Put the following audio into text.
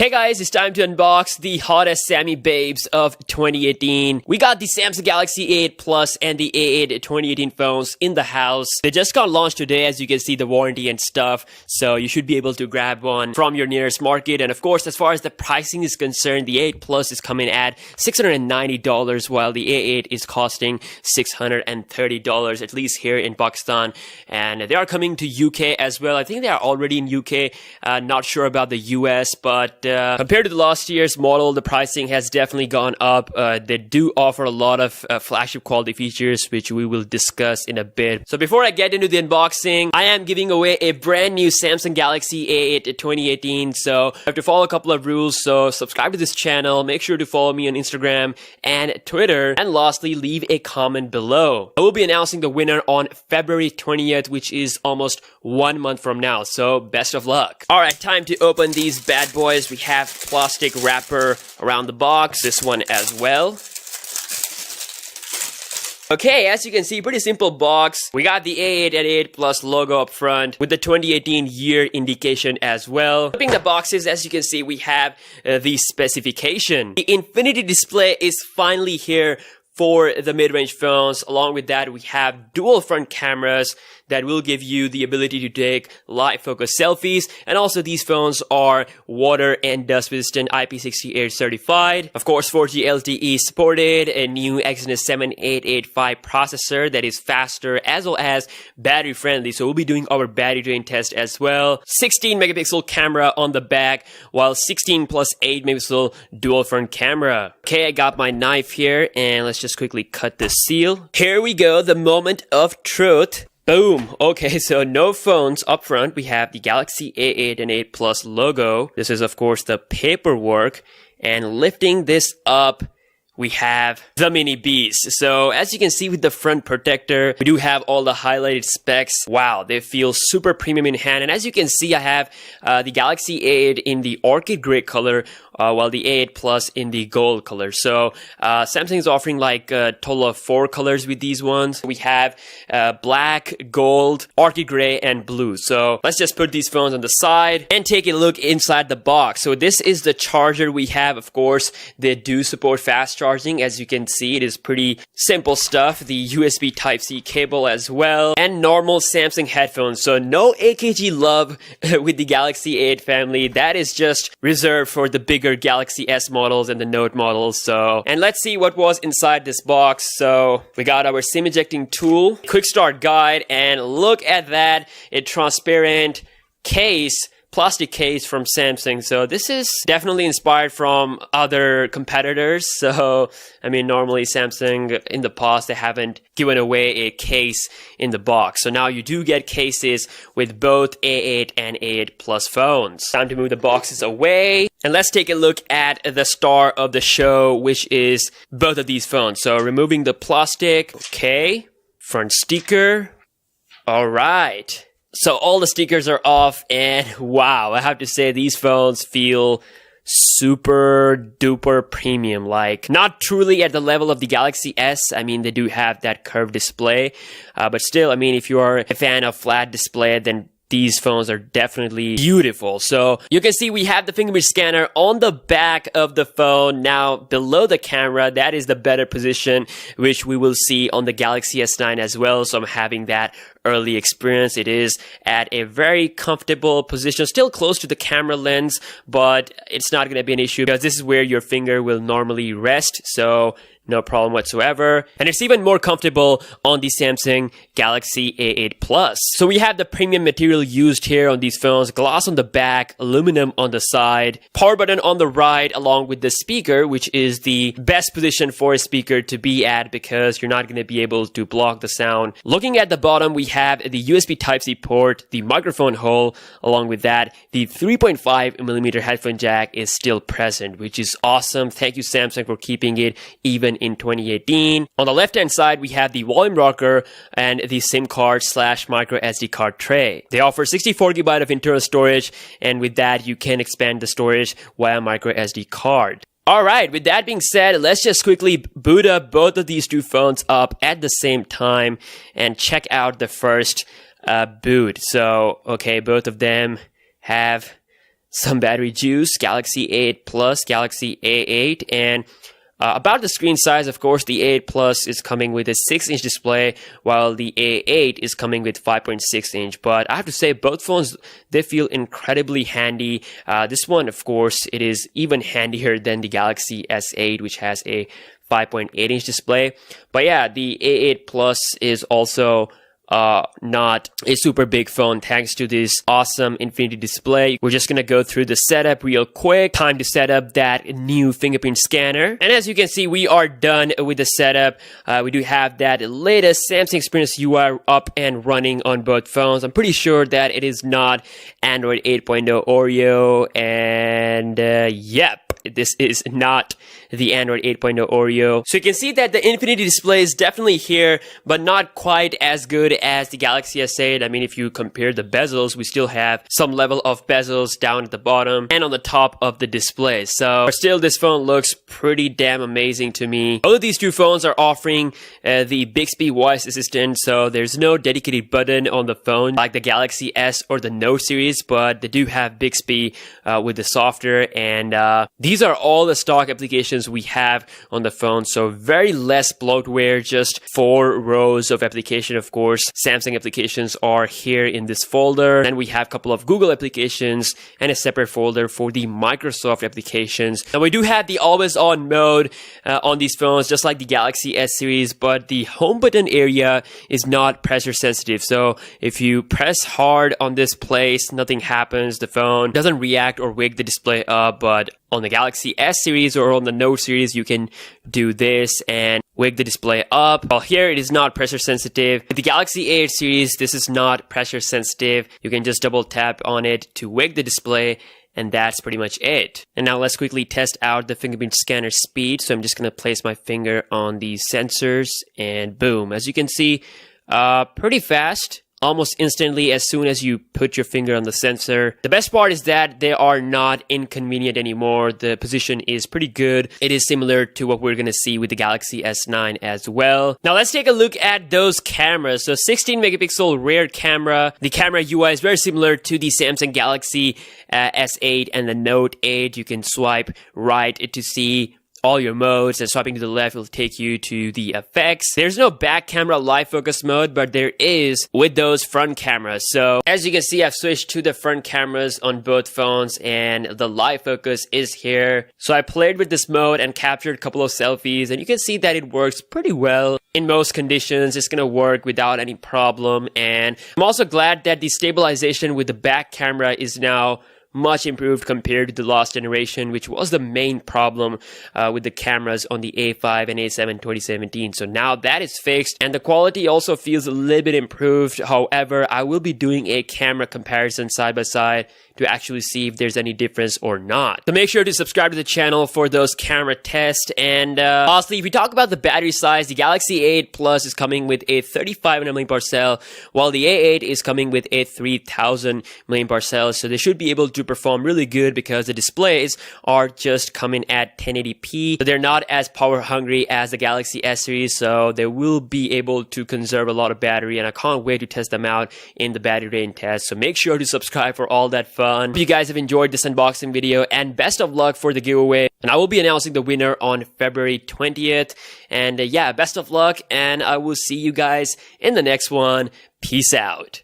Hey guys, it's time to unbox the hottest Sammy babes of 2018. We got the Samsung Galaxy A8 Plus and the A8 2018 phones in the house. They just got launched today, as you can see the warranty and stuff. So you should be able to grab one from your nearest market. And of course, as far as the pricing is concerned, the A8 Plus is coming at $690 while the A8 is costing $630, at least here in Pakistan. And they are coming to UK as well. I think they are already in UK. Not sure about the US, but compared to the last year's model, the pricing has definitely gone up. They do offer a lot of flagship quality features, which we will discuss in a bit. So before I get into the unboxing, I am giving away a brand new Samsung Galaxy A8 2018. So I have to follow a couple of rules. So subscribe to this channel, make sure to follow me on Instagram and Twitter, and lastly, leave a comment below. I will be announcing the winner on February 20th, which is almost 1 month from now. So best of luck. All right, time to open these bad boys. We have plastic wrapper around the box, this one as well. Okay, as you can see, pretty simple box. We got the A8 and A8 Plus logo up front with the 2018 year indication as well. Flipping the boxes, as you can see, we have the specification. The Infinity display is finally here for the mid-range phones. Along with that, we have dual front cameras that will give you the ability to take live focus selfies. And also these phones are water and dust resistant, IP68 certified. Of course, 4G LTE supported, a new Exynos 7885 processor that is faster as well as battery friendly. So we'll be doing our battery drain test as well. 16 megapixel camera on the back, while 16 plus 8 megapixel dual front camera. Okay, I got my knife here and let's just quickly cut the seal. Here we go, the moment of truth. Boom. Okay, so no phones up front. We have the Galaxy A8 and A8 Plus logo. This is, of course, the paperwork. And lifting this up, we have the mini beast. So as you can see with the front protector, we do have all the highlighted specs. Wow, they feel super premium in hand. And as you can see, I have the Galaxy A8 in the orchid gray color, while the A8 Plus in the gold color. So Samsung is offering like a total of 4 colors with these ones. We have black, gold, orchid gray, and blue. So let's just put these phones on the side and take a look inside the box. So this is the charger we have. Of course, they do support fast charging. As you can see, it is pretty simple stuff. The USB Type-C cable as well, and normal Samsung headphones. So no AKG love with the Galaxy A8 family. That is just reserved for the bigger Galaxy S models and the Note models. So, and let's see what was inside this box. So we got our SIM ejecting tool, quick start guide, and look at that, a transparent case, plastic case from Samsung. So this is definitely inspired from other competitors. So I mean, normally Samsung in the past, they haven't given away a case in the box. So now you do get cases with both A8 and A8 Plus phones. Time to move the boxes away. And let's take a look at the star of the show, which is both of these phones. So removing the plastic. Okay. Front sticker. All right. So all the stickers are off, and wow, I have to say these phones feel super duper premium. Like, not truly at the level of the Galaxy S. I mean, they do have that curved display, but still, I mean, if you are a fan of flat display, then these phones are definitely beautiful. So you can see we have the fingerprint scanner on the back of the phone. Now below the camera, that is the better position, which we will see on the Galaxy S9 as well. So I'm having that early experience. It is at a very comfortable position, still close to the camera lens, but it's not going to be an issue because this is where your finger will normally rest. So no problem whatsoever. And it's even more comfortable on the Samsung Galaxy A8 Plus. So we have the premium material used here on these phones, glass on the back, aluminum on the side, power button on the right, along with the speaker, which is the best position for a speaker to be at because you're not going to be able to block the sound. Looking at the bottom, we have the USB Type-C port, the microphone hole. Along with that, the 3.5mm headphone jack is still present, which is awesome. Thank you, Samsung, for keeping it even in 2018. On the left hand side, we have the volume rocker and the SIM card / micro SD card tray. They offer 64GB of internal storage, and with that you can expand the storage via micro SD card. Alright, with that being said, let's just quickly boot up both of these two phones up at the same time and check out the first boot. So, okay, both of them have some battery juice, Galaxy A8 Plus, Galaxy A8, and about the screen size, of course, the A8 Plus is coming with a 6-inch display, while the A8 is coming with 5.6-inch. But I have to say, both phones, they feel incredibly handy. This one, of course, it is even handier than the Galaxy S8, which has a 5.8-inch display. But yeah, the A8 Plus is also not a super big phone thanks to this awesome infinity display. We're just gonna go through the setup real quick. Time to set up that new fingerprint scanner. And as you can see, we are done with the setup. We do have that latest Samsung Experience UI up and running on both phones. I'm pretty sure that it is not Android 8.0 Oreo, and yep, this is not the Android 8.0 Oreo. So you can see that the infinity display is definitely here, but not quite as good as the Galaxy S8. I mean, if you compare the bezels, we still have some level of bezels down at the bottom and on the top of the display. So still, this phone looks pretty damn amazing to me. Both of these two phones are offering the Bixby voice assistant, so there's no dedicated button on the phone like the Galaxy S or the Note series, but they do have Bixby with the software, and these are all the stock applications we have on the phone. So very less bloatware, just 4 rows of application. Of course, Samsung applications are here in this folder. Then we have a couple of Google applications and a separate folder for the Microsoft applications. Now we do have the always on mode on these phones, just like the Galaxy S series, but the home button area is not pressure sensitive. So if you press hard on this place, nothing happens. The phone doesn't react or wake the display up, but on the Galaxy S series or on the Note series, you can do this and wake the display up. Well, here it is not pressure sensitive. With the Galaxy A8 series, this is not pressure sensitive. You can just double tap on it to wake the display, and that's pretty much it. And now let's quickly test out the fingerprint scanner speed. So I'm just going to place my finger on these sensors, and boom. As you can see, pretty fast. Almost instantly as soon as you put your finger on the sensor. The best part is that they are not inconvenient anymore. The position is pretty good. It is similar to what we're gonna see with the Galaxy S9 as well. Now let's take a look at those cameras. So 16 megapixel rear camera. The camera UI is very similar to the Samsung Galaxy S8 and the Note 8. You can swipe right to see all your modes, and swiping to the left will take you to the effects. There's no back camera live focus mode, but there is with those front cameras. So as you can see, I've switched to the front cameras on both phones, and the live focus is here. So I played with this mode and captured a couple of selfies, and you can see that it works pretty well. In most conditions, it's gonna work without any problem. And I'm also glad that the stabilization with the back camera is now much improved compared to the last generation, which was the main problem with the cameras on the A5 and A7 2017. So now that is fixed, and the quality also feels a little bit improved. However, I will be doing a camera comparison side by side to actually see if there's any difference or not. So make sure to subscribe to the channel for those camera tests. And lastly, if we talk about the battery size, the Galaxy A8 Plus is coming with a 3500 mAh cell, while the A8 is coming with a 3000 mAh cell. So they should be able to perform really good because the displays are just coming at 1080p. So they're not as power hungry as the Galaxy S series, so they will be able to conserve a lot of battery, and I can't wait to test them out in the battery drain test. So make sure to subscribe for all that fun. Hope you guys have enjoyed this unboxing video, and best of luck for the giveaway. And I will be announcing the winner on February 20th. And yeah, best of luck, and I will see you guys in the next one. Peace out.